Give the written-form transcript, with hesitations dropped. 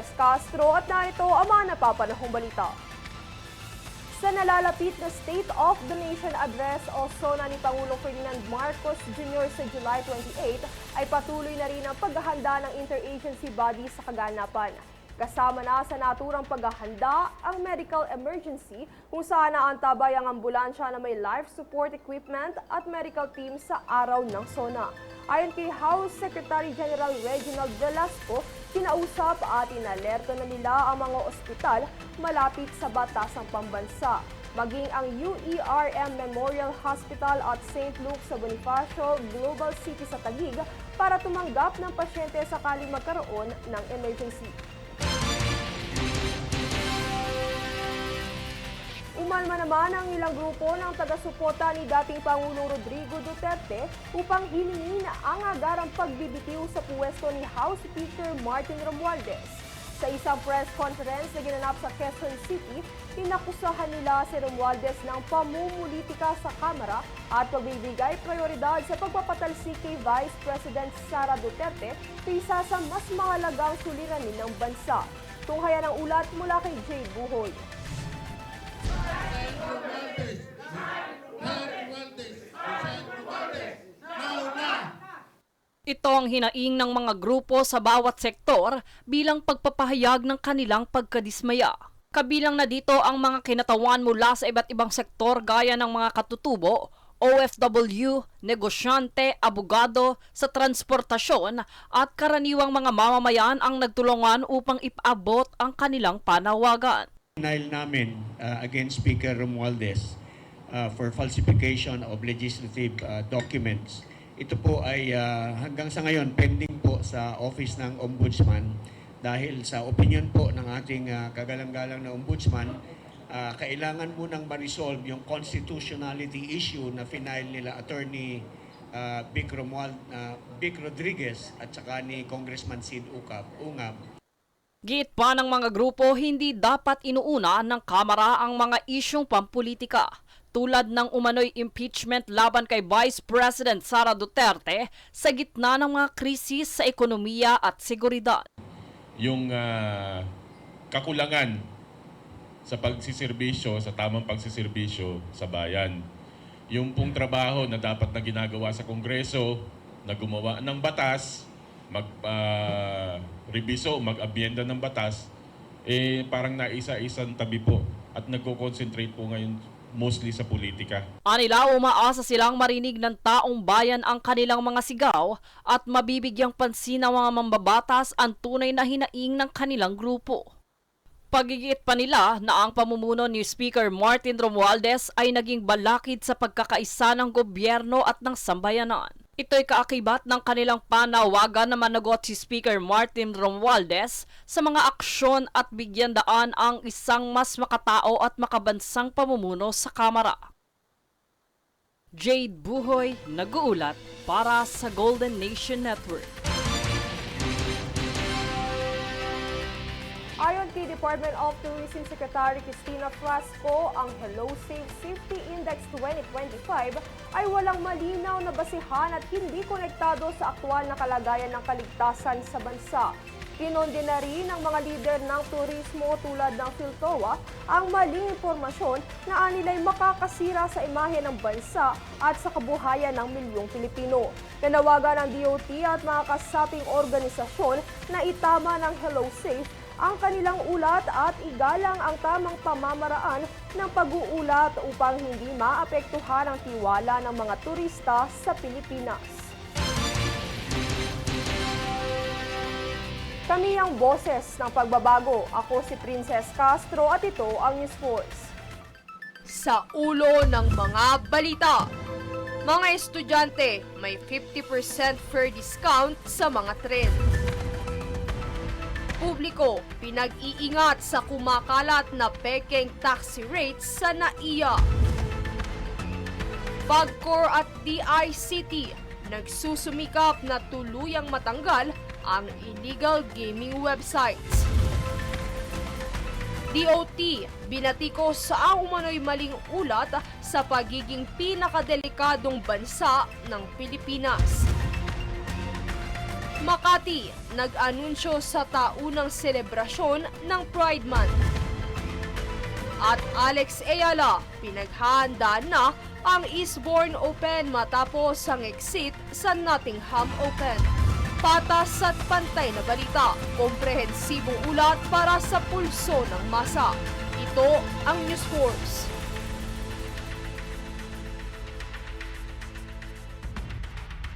Princess Castro at narito ang mga napapanahong balita. Sa nalalapit na State of the Nation Address o SONA ni Pangulong Ferdinand Marcos Jr. sa July 28 ay patuloy na rin ang paghahanda ng interagency body sa kaganapan. Kasama na sa naturang paghahanda ang medical emergency kung saan naantabay ang ambulansya na may life support equipment at medical team sa araw ng SONA. Ayon kay House Secretary General Reginald Velasco, kinausap at inalerto na nila ang mga ospital malapit sa batasang pambansa. Maging ang UERM Memorial Hospital at St. Luke sa Bonifacio Global City sa Taguig para tumanggap ng pasyente sakaling magkaroon ng emergency. Umalma naman ang ilang grupo ng taga-suporta ni dating Pangulong Rodrigo Duterte upang hilingin ang agarang pagbibitiw sa puwesto ni House Speaker Martin Romualdez. Sa isang press conference na ginanap sa Quezon City, inakusahan nila si Romualdez ng pamumulitika sa Kamara at pagbibigay prioridad sa pagpapatalsik kay Vice President Sara Duterte kaysa sa mas mahalagang suliranin ng bansa. Tunghayan ang ulat mula kay Jade Buhoy. Ito ang hinaing ng mga grupo sa bawat sektor bilang pagpapahayag ng kanilang pagkadismaya. Kabilang na dito ang mga kinatawan mula sa iba't ibang sektor gaya ng mga katutubo, OFW, negosyante, abogado, sa transportasyon at karaniwang mga mamamayan ang nagtulungan upang ipaabot ang kanilang panawagan. Denial namin against Speaker Romualdez for falsification of legislative documents. Ito po ay hanggang sa ngayon pending po sa Office ng Ombudsman dahil sa opinion po ng ating kagalang-galang na Ombudsman, kailangan munang ma-resolve yung constitutionality issue na final nila Attorney Vic Rodriguez at saka ni Congressman Sid Ungab. Giit pa ng mga grupo, hindi dapat inuuna ng Kamara ang mga isyong pampolitika tulad ng umano'y impeachment laban kay Vice President Sara Duterte sa gitna ng mga krisis sa ekonomiya at seguridad. Yung kakulangan sa pagsiservisyo, sa tamang pagsiservisyo sa bayan. Yung pong trabaho na dapat na ginagawa sa Kongreso, na gumawa ng batas, mag-reviso, mag-abyenda ng batas, parang naisa-isang tabi po at nagko-concentrate po ngayon mostly sa politika. Anila, umaasa silang marinig ng taong bayan ang kanilang mga sigaw at mabibigyang pansin ng mga mambabatas ang tunay na hinaing ng kanilang grupo. Pagigiit pa nila na ang pamumuno ni Speaker Martin Romualdez ay naging balakid sa pagkakaisa ng gobyerno at ng sambayanan. Ito'y kaakibat ng kanilang panawagan na managot si Speaker Martin Romualdez sa mga aksyon at bigyan daan ang isang mas makatao at makabansang pamumuno sa Kamara. Jade Buhoy, nag-uulat para sa Golden Nation Network. Ayon kay Department of Tourism Secretary Cristina Frasco, ang Hello Safe Safety Index 2025 ay walang malinaw na basihan at hindi konektado sa aktwal na kalagayan ng kaligtasan sa bansa. Kinonde na rin ng mga lider ng turismo tulad ng PhilToa ang maling impormasyon na anilay makakasira sa imahe ng bansa at sa kabuhayan ng milyong Pilipino. Nanawagan ng DOT at mga kasaping organisasyon na itama ng Hello Safe ang kanilang ulat at igalang ang tamang pamamaraan ng pag-uulat upang hindi maapektuhan ang tiwala ng mga turista sa Pilipinas. Kami ang boses ng pagbabago. Ako si Princess Castro at ito ang News Force. Sa ulo ng mga balita, mga estudyante may 50% fair discount sa mga tren. Publiko, pinag-iingat sa kumakalat na pekeng taxi rates sa NAIA. PAGCOR at DICT nagsusumikap na tuluyang matanggal ang illegal gaming websites. DOT, binatikos sa umano'y maling ulat sa pagiging pinakadelikadong bansa ng Pilipinas. Makati, nag-anunsyo sa taunang selebrasyon ng Pride Month. At Alex Ayala, pinaghahandaan na ang Eastbourne Open matapos ang exit sa Nottingham Open. Patas at pantay na balita, komprehensibong ulat para sa pulso ng masa. Ito ang News Force.